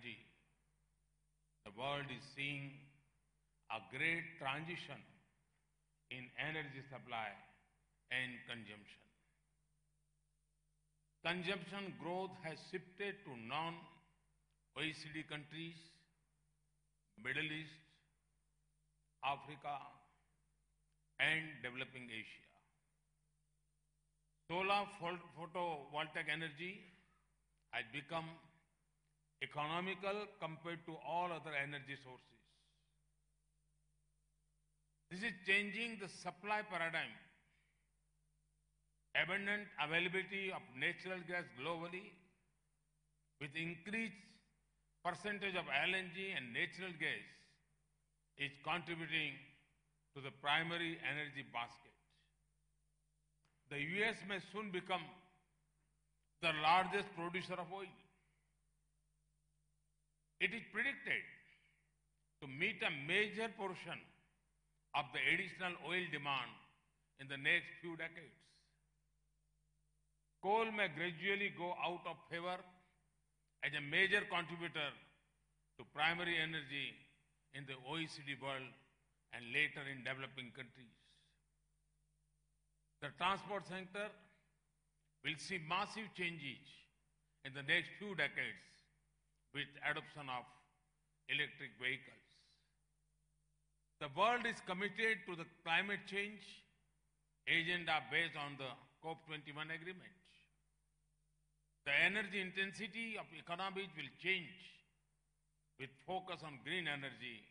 energy, the world is seeing a great transition in energy supply and consumption. Consumption growth has shifted to non-OECD countries, Middle East, Africa, and developing Asia. Solar photovoltaic energy has become economical compared to all other energy sources. This is changing the supply paradigm. Abundant availability of natural gas globally, with increased percentage of LNG and natural gas, is contributing to the primary energy basket. The US may soon become the largest producer of oil. It is predicted to meet a major portion of the additional oil demand in the next few decades. Coal may gradually go out of favor as a major contributor to primary energy in the OECD world and later in developing countries. The transport sector will see massive changes in the next few decades with adoption of electric vehicles. The world is committed to the climate change agenda based on the COP21 agreement. The energy intensity of economies will change with focus on green energy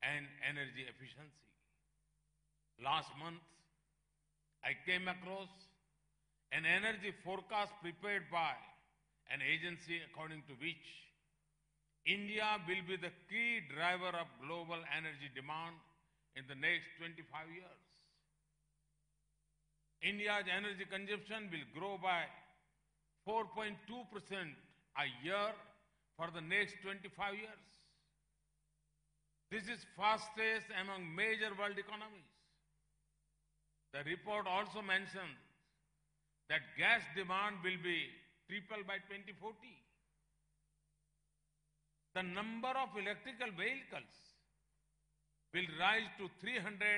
and energy efficiency. Last month, I came across an energy forecast prepared by an agency according to which India will be the key driver of global energy demand in the next 25 years. India's energy consumption will grow by 4.2% a year for the next 25 years. This is fastest among major world economies. The report also mentions that gas demand will be triple by 2040. The number of electrical vehicles will rise to 320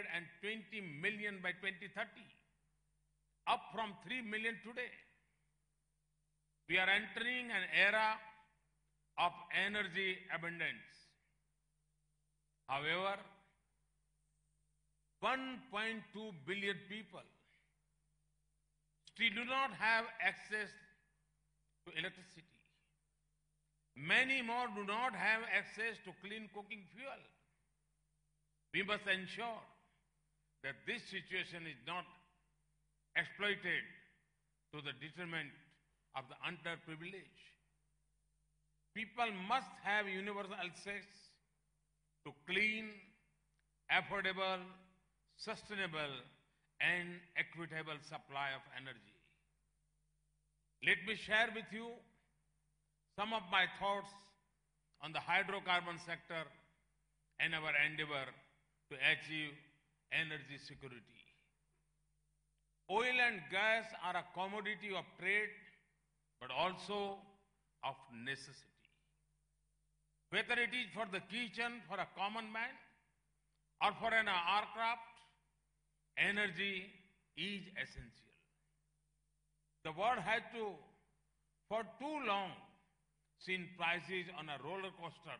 million by 2030, up from 3 million today. We are entering an era of energy abundance. However, 1.2 billion people still do not have access to electricity. Many more do not have access to clean cooking fuel. We must ensure that this situation is not exploited to the detriment of the underprivileged. People must have universal access to clean, affordable, sustainable, and equitable supply of energy. Let me share with you some of my thoughts on the hydrocarbon sector and our endeavor to achieve energy security. Oil and gas are a commodity of trade, but also of necessity. Whether it is for the kitchen, for a common man, or for an aircraft, energy is essential. The world has for too long, seen prices on a roller coaster.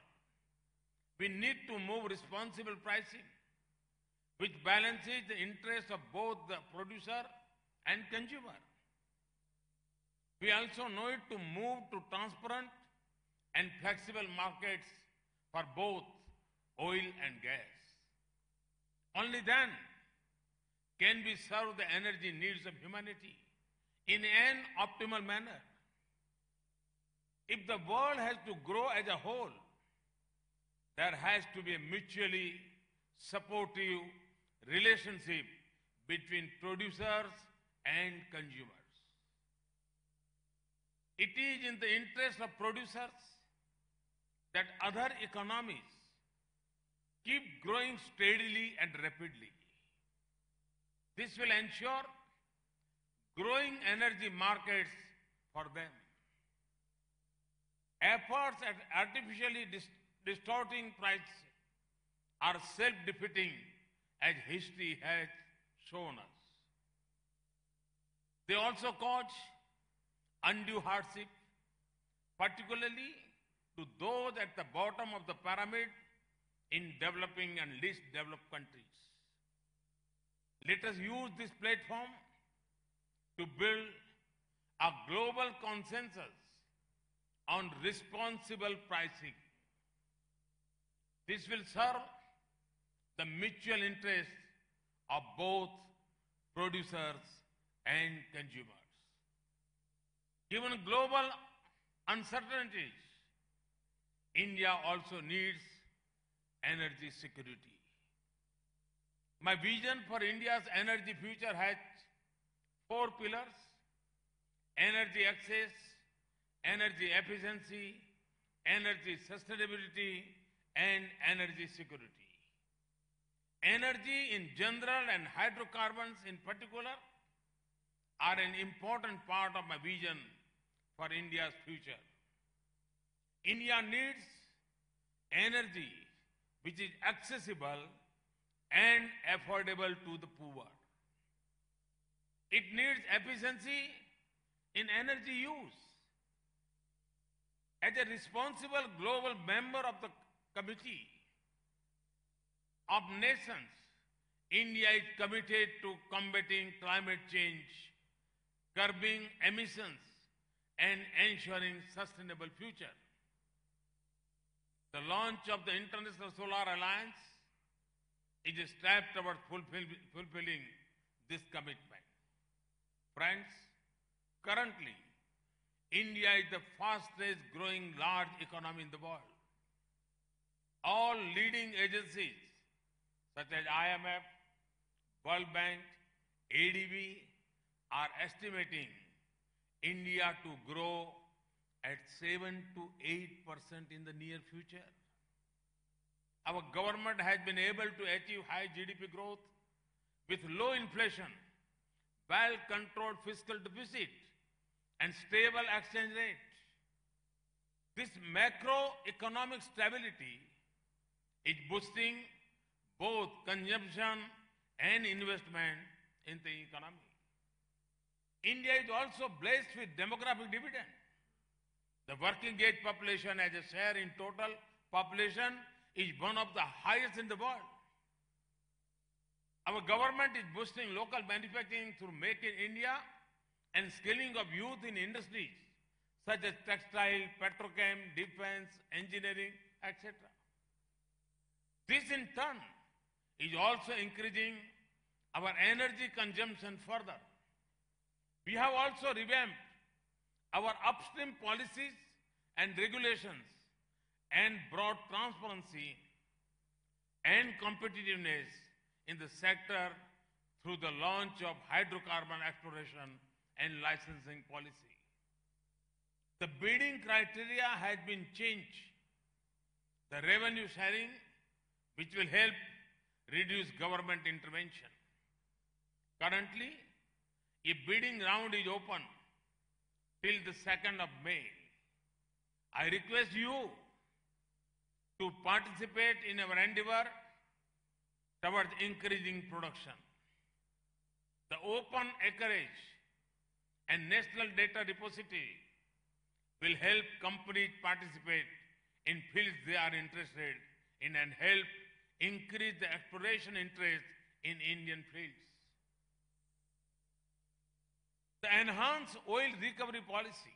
We need to move responsible pricing, which balances the interests of both the producer and consumer. We also need to move to transparent and flexible markets for both oil and gas. Only then can we serve the energy needs of humanity in an optimal manner. If the world has to grow as a whole, there has to be a mutually supportive relationship between producers and consumers. It is in the interest of producers that other economies keep growing steadily and rapidly. This will ensure growing energy markets for them. Efforts at artificially distorting prices are self-defeating, as history has shown us. They also cause undue hardship, particularly to those at the bottom of the pyramid in developing and least developed countries. Let us use this platform to build a global consensus on responsible pricing. This will serve the mutual interests of both producers and consumers. Given global uncertainties, India also needs energy security. My vision for India's energy future has 4 pillars: energy access, energy efficiency, energy sustainability, and energy security. Energy in general and hydrocarbons in particular are an important part of my vision for India's future. India needs energy which is accessible and affordable to the poor. It needs efficiency in energy use. As a responsible global member of the Committee of Nations, India is committed to combating climate change, curbing emissions, and ensuring sustainable future. The launch of the International Solar Alliance is a step towards fulfilling this commitment. Friends, currently, India is the fastest growing large economy in the world. All leading agencies such as IMF, World Bank, ADB are estimating India to grow at 7 to 8% in the near future. Our government has been able to achieve high GDP growth with low inflation, well-controlled fiscal deficit, and stable exchange rate. This macroeconomic stability is boosting both consumption and investment in the economy. India is also blessed with demographic dividend. The working age population as a share in total population is one of the highest in the world. Our government is boosting local manufacturing through Make in India and skilling of youth in industries such as textile, petrochem, defense, engineering, etc. This in turn is also increasing our energy consumption further. We have also revamped our upstream policies and regulations and brought transparency and competitiveness in the sector through the launch of hydrocarbon exploration and licensing policy. The bidding criteria has been changed. The revenue sharing, which will help reduce government intervention. Currently, a bidding round is open till the 2nd of May. I request you to participate in our endeavor towards increasing production. The open acreage and National Data Repository will help companies participate in fields they are interested in and help increase the exploration interest in Indian fields. The enhanced oil recovery policy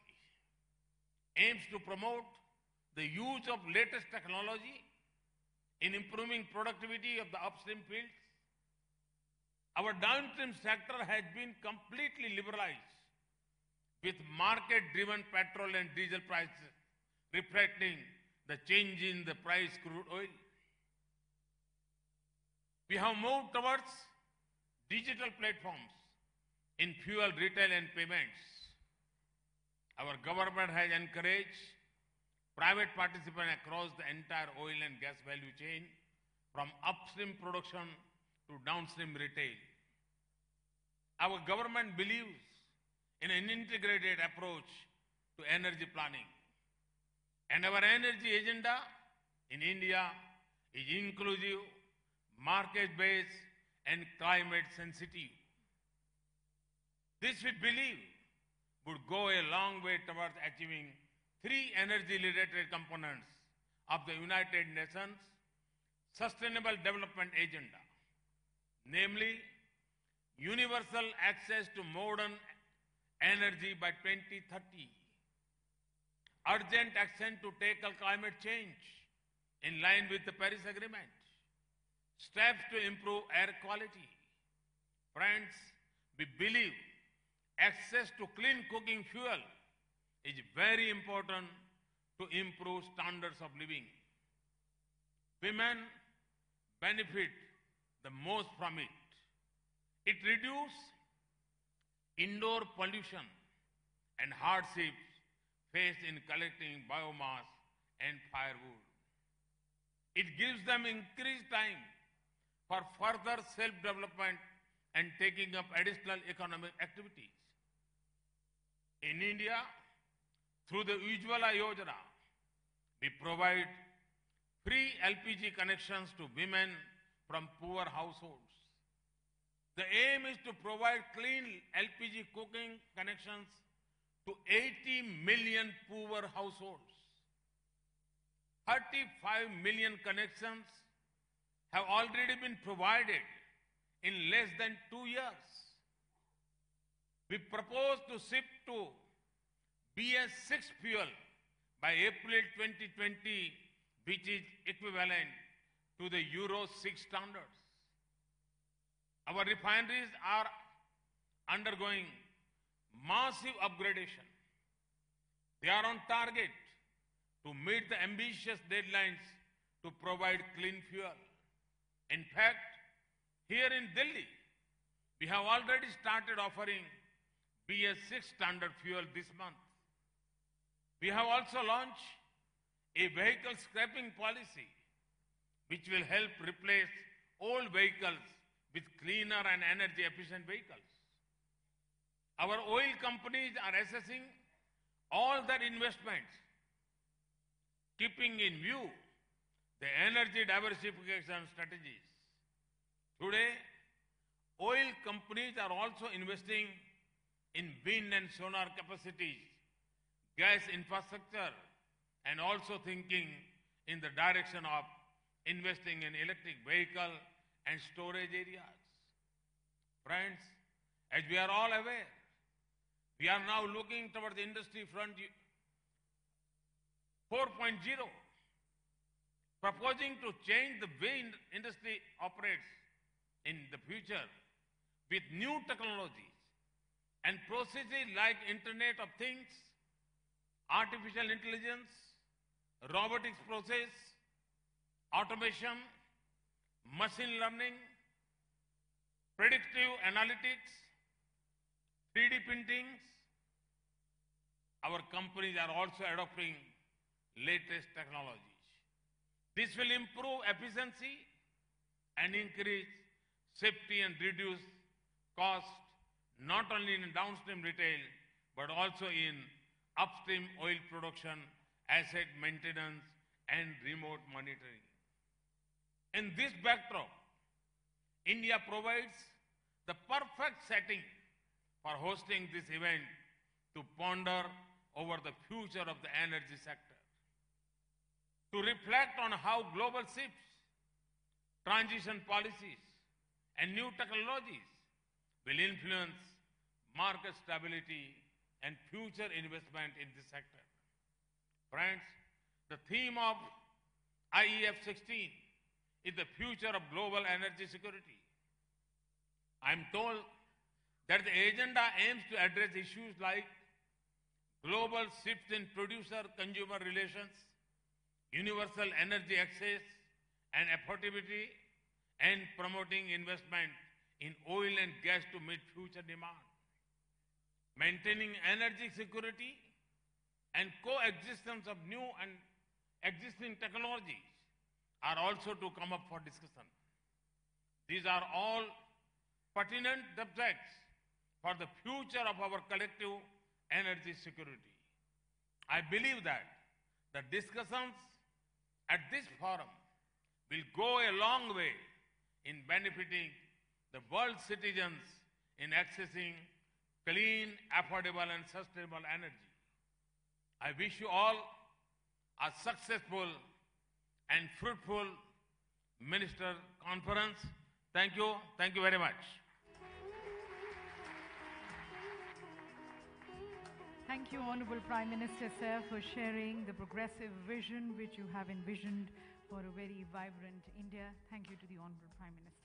aims to promote the use of latest technology in improving productivity of the upstream fields. Our downstream sector has been completely liberalized with market-driven petrol and diesel prices reflecting the change in the price of crude oil. We have moved towards digital platforms in fuel, retail and payments. Our government has encouraged private participation across the entire oil and gas value chain from upstream production to downstream retail. Our government believes in an integrated approach to energy planning. And our energy agenda in India is inclusive, market-based, and climate sensitive. This, we believe, would go a long way towards achieving three energy-related components of the United Nations Sustainable Development Agenda, namely universal access to modern energy by 2030, urgent action to tackle climate change in line with the Paris Agreement, steps to improve air quality. Friends, we believe access to clean cooking fuel is very important to improve standards of living. Women benefit the most from it. It reduces indoor pollution and hardships faced in collecting biomass and firewood. It gives them increased time for further self-development and taking up additional economic activities. In India, through the Ujjwala Yojana, we provide free LPG connections to women from poor households. The aim is to provide clean LPG cooking connections to 80 million poor households. 35 million connections have already been provided in less than 2 years. We propose to shift to BS6 fuel by April 2020, which is equivalent to the Euro 6 standards. Our refineries are undergoing massive upgradation. They are on target to meet the ambitious deadlines to provide clean fuel. In fact, here in Delhi, we have already started offering BS6 standard fuel this month. We have also launched a vehicle scrapping policy which will help replace old vehicles with cleaner and energy-efficient vehicles. Our oil companies are assessing all their investments, keeping in view the energy diversification strategies. Today, oil companies are also investing in wind and solar capacities, gas infrastructure, and also thinking in the direction of investing in electric vehicle and storage areas. Friends, as we are all aware, we are now looking towards the Industry Front 4.0, proposing to change the way industry operates in the future with new technologies and processes like Internet of Things, artificial intelligence, robotics process, automation, machine learning, predictive analytics, 3D printings. Our companies are also adopting latest technologies. This will improve efficiency and increase safety and reduce cost, not only in downstream retail, but also in upstream oil production, asset maintenance, and remote monitoring. In this backdrop, India provides the perfect setting for hosting this event to ponder over the future of the energy sector, to reflect on how global shifts, transition policies, and new technologies will influence market stability and future investment in this sector. Friends, the theme of IEF 16 is the future of global energy security. I'm told that the agenda aims to address issues like global shifts in producer-consumer relations, universal energy access and affordability, and promoting investment in oil and gas to meet future demand. Maintaining energy security and coexistence of new and existing technologies are also to come up for discussion. These are all pertinent subjects for the future of our collective energy security. I believe that The discussions at this forum will go a long way in benefiting the world's citizens in accessing clean, affordable and sustainable energy. I wish you all a successful and fruitful Minister Conference. Thank you. Thank you very much. Thank you, Honorable Prime Minister, sir, for sharing the progressive vision which you have envisioned for a very vibrant India. Thank you to the Honorable Prime Minister.